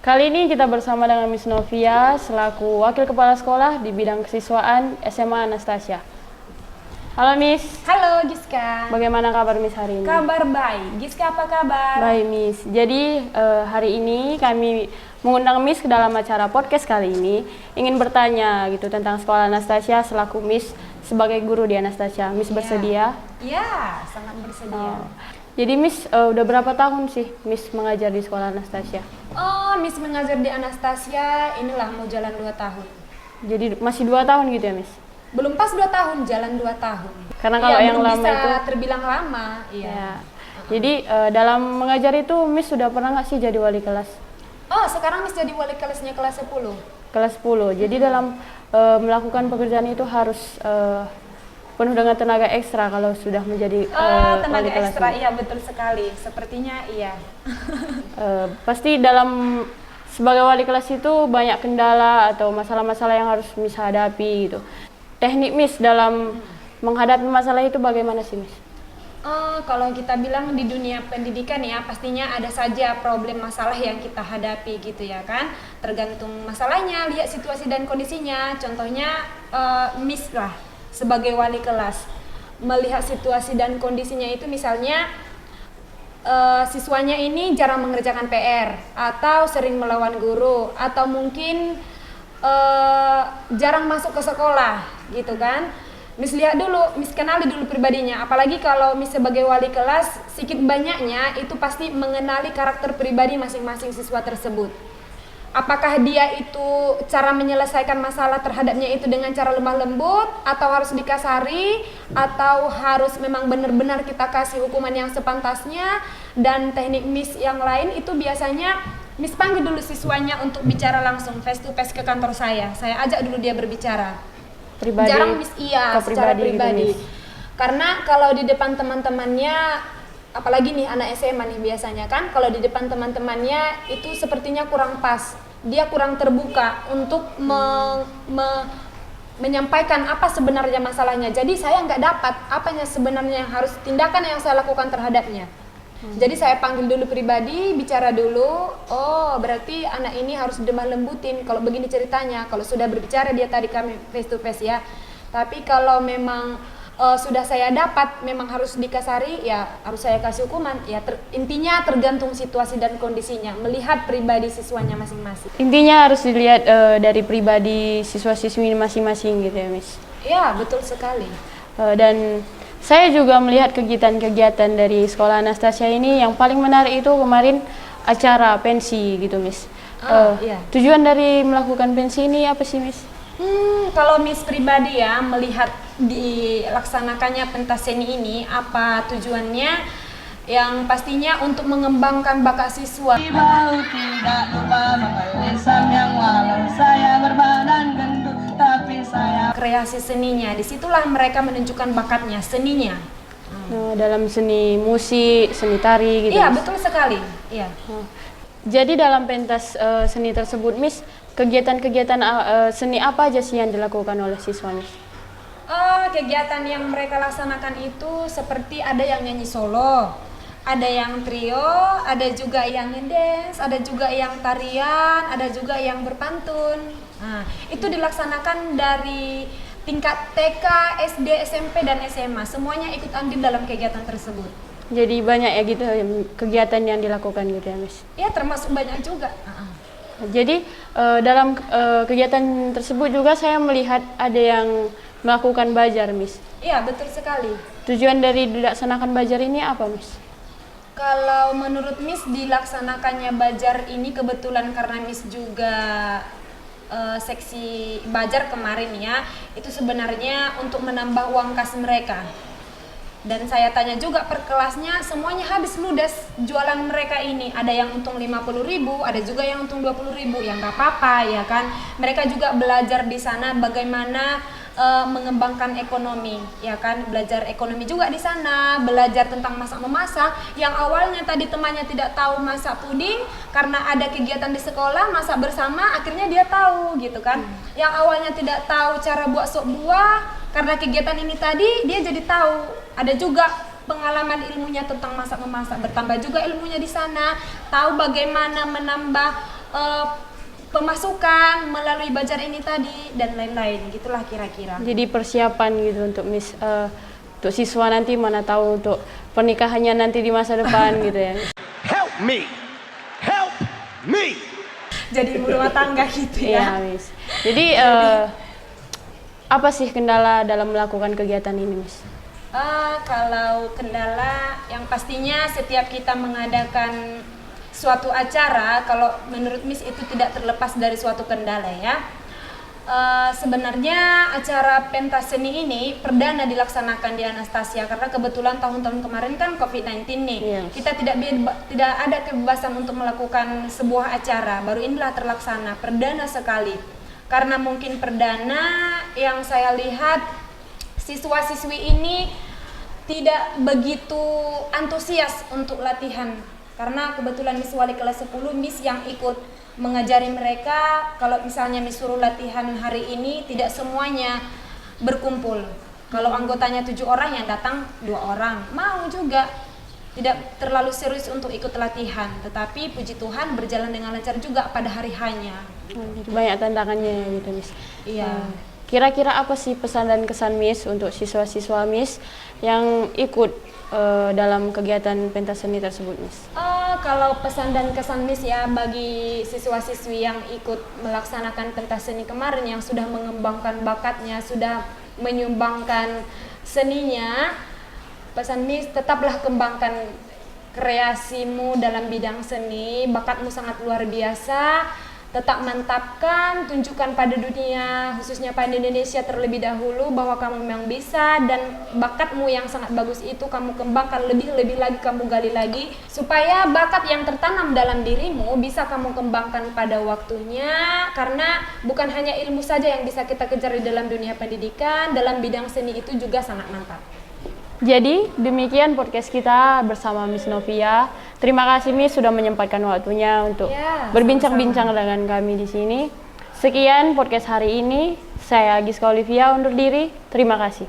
Kali ini kita bersama dengan Miss Novia selaku Wakil Kepala Sekolah di bidang kesiswaan SMA Anastasia. Halo Miss. Halo Giska. Bagaimana kabar Miss hari ini? Kabar baik. Giska apa kabar? Baik Miss. Jadi hari ini kami mengundang Miss ke dalam acara podcast kali ini. Ingin bertanya gitu tentang Sekolah Anastasia selaku Miss sebagai guru di Anastasia. Miss bersedia? Ya, sangat bersedia. Jadi Miss udah berapa tahun sih Miss mengajar di Sekolah Anastasia? Oh, Miss mengajar di Anastasia inilah mau jalan 2 tahun. Jadi masih 2 tahun gitu ya Miss? Belum pas 2 tahun, jalan 2 tahun. Karena kalau yang lama bisa itu terbilang lama. Iya. Ya. Jadi dalam mengajar itu Miss sudah pernah nggak sih jadi wali kelas? Oh, sekarang Miss jadi wali kelasnya kelas 10. Kelas 10. Jadi dalam melakukan pekerjaan itu harus penuh dengan tenaga ekstra kalau sudah menjadi tenaga wali kelas. ekstra, iya betul sekali. Sepertinya iya. Pasti dalam sebagai wali kelas itu banyak kendala atau masalah-masalah yang harus Miss hadapi gitu. Teknik Miss dalam menghadapi masalah itu bagaimana sih Miss? Kalau kita bilang di dunia pendidikan ya pastinya ada saja problem masalah yang kita hadapi gitu ya kan. Tergantung masalahnya, lihat situasi dan kondisinya. Contohnya Miss lah sebagai wali kelas melihat situasi dan kondisinya itu misalnya siswanya ini jarang mengerjakan PR atau sering melawan guru atau mungkin jarang masuk ke sekolah gitu kan. Miss lihat dulu, Miss kenali dulu pribadinya. Apalagi kalau Miss sebagai wali kelas, sedikit banyaknya itu pasti mengenali karakter pribadi masing-masing siswa tersebut. Apakah dia itu cara menyelesaikan masalah terhadapnya itu dengan cara lemah lembut atau harus dikasari atau harus memang benar-benar kita kasih hukuman yang sepantasnya. Dan teknik Miss yang lain itu biasanya Miss panggil dulu siswanya untuk bicara langsung face to face ke kantor saya ajak dulu dia berbicara Pribadi, jarang Miss secara pribadi gitu, karena kalau di depan teman-temannya, apalagi nih anak SMA nih biasanya kan, kalau di depan teman-temannya itu sepertinya kurang pas, dia kurang terbuka untuk menyampaikan apa sebenarnya masalahnya. Jadi saya nggak dapat apanya sebenarnya yang harus tindakan yang saya lakukan terhadapnya. Jadi saya panggil dulu pribadi, bicara dulu. Oh, berarti anak ini harus lemah lembutin. Kalau begini ceritanya, kalau sudah berbicara dia tadi kami face to face ya. Tapi kalau memang sudah saya dapat memang harus dikasari, ya harus saya kasih hukuman. Ya intinya tergantung situasi dan kondisinya, melihat pribadi siswanya masing-masing. Intinya harus dilihat dari pribadi siswa-siswi masing-masing gitu ya Miss? Ya, betul sekali. Dan saya juga melihat kegiatan-kegiatan dari Sekolah Anastasia ini yang paling menarik itu kemarin acara pensi gitu Miss. Iya. Tujuan dari melakukan pensi ini apa sih Miss? Kalau Miss pribadi ya melihat dilaksanakannya pentas seni ini, apa tujuannya? Yang pastinya untuk mengembangkan bakat siswa. Tidak lupa lisan yang walau saya berbadan gendut tapi saya Kreasi seninya, disitulah mereka menunjukkan bakatnya, seninya. Dalam seni musik, seni tari gitu Iya, Miss? betul sekali. Iya. Jadi dalam pentas seni tersebut Miss, kegiatan-kegiatan seni apa aja sih yang dilakukan oleh siswa Miss? Kegiatan yang mereka laksanakan itu seperti ada yang nyanyi solo, ada yang trio, ada juga yang ngedance, ada juga yang tarian, ada juga yang berpantun. Nah, itu dilaksanakan dari tingkat TK, SD, SMP, dan SMA. Semuanya ikut andil dalam kegiatan tersebut. Jadi banyak ya gitu kegiatan yang dilakukan gitu ya Miss? Ya, termasuk banyak juga. Jadi dalam kegiatan tersebut juga saya melihat ada yang melakukan bajar Miss. Iya, betul sekali. Tujuan dari dilaksanakan bajar ini apa Miss? Kalau menurut Miss dilaksanakannya bajar ini kebetulan karena Miss juga seksi bajar kemarin ya, itu sebenarnya untuk menambah uang kas mereka. Dan saya tanya juga per kelasnya semuanya habis ludes jualan mereka ini. Ada yang untung 50.000, ada juga yang untung 20.000, ya nggak apa-apa ya kan. Mereka juga belajar di sana bagaimana mengembangkan ekonomi, ya kan, belajar ekonomi juga di sana, belajar tentang masak memasak. Yang awalnya tadi temannya tidak tahu masak puding, karena ada kegiatan di sekolah masak bersama, akhirnya dia tahu gitu kan. Yang awalnya tidak tahu cara buat sop buah, karena kegiatan ini tadi dia jadi tahu. Ada juga pengalaman ilmunya tentang masak memasak, bertambah juga ilmunya di sana, tahu bagaimana menambah eh, pemasukan melalui Bajar ini tadi dan lain-lain, gitulah kira-kira. Jadi persiapan gitu untuk untuk siswa nanti, mana tahu untuk pernikahannya nanti di masa depan gitu ya. Help me! Help me! Jadi ibu rumah tangga gitu Iya, ya. Miss. Jadi apa sih kendala dalam melakukan kegiatan ini, Miss? Kalau kendala yang pastinya setiap kita mengadakan suatu acara, kalau menurut Miss itu tidak terlepas dari suatu kendala ya. Sebenarnya acara pentas seni ini perdana dilaksanakan di Anastasia karena kebetulan tahun-tahun kemarin kan COVID-19 nih. Yes. Kita tidak ada kebebasan untuk melakukan sebuah acara. Baru inilah terlaksana perdana sekali. Karena mungkin perdana, yang saya lihat siswa-siswi ini tidak begitu antusias untuk latihan. Karena kebetulan Miss Wali kelas 10 Miss yang ikut mengajari mereka. Kalau misalnya Miss suruh latihan hari ini, tidak semuanya berkumpul. Kalau anggotanya 7 orang, yang datang 2 orang, mau juga. Tidak terlalu serius untuk ikut latihan, tetapi puji Tuhan berjalan dengan lancar juga pada hari hanya. Jadi banyak tantangannya gitu, Miss. Iya. Kira-kira apa sih pesan dan kesan Miss untuk siswa-siswa Miss yang ikut dalam kegiatan pentas seni tersebut, Miss? Kalau pesan dan kesan Miss ya bagi siswa-siswi yang ikut melaksanakan pentas seni kemarin, yang sudah mengembangkan bakatnya, sudah menyumbangkan seninya, pesan Miss, tetaplah kembangkan kreasimu dalam bidang seni, bakatmu sangat luar biasa. Tetap mantapkan, tunjukkan pada dunia, khususnya pada Indonesia terlebih dahulu bahwa kamu memang bisa, dan bakatmu yang sangat bagus itu kamu kembangkan lebih lagi, kamu gali lagi, supaya bakat yang tertanam dalam dirimu bisa kamu kembangkan pada waktunya, karena bukan hanya ilmu saja yang bisa kita kejar di dalam dunia pendidikan, dalam bidang seni itu juga sangat mantap. Jadi demikian podcast kita bersama Miss Novia. Terima kasih Miss sudah menyempatkan waktunya untuk Ya, berbincang-bincang dengan kami di sini. Sekian podcast hari ini. Saya Giska Olivia undur diri. Terima kasih.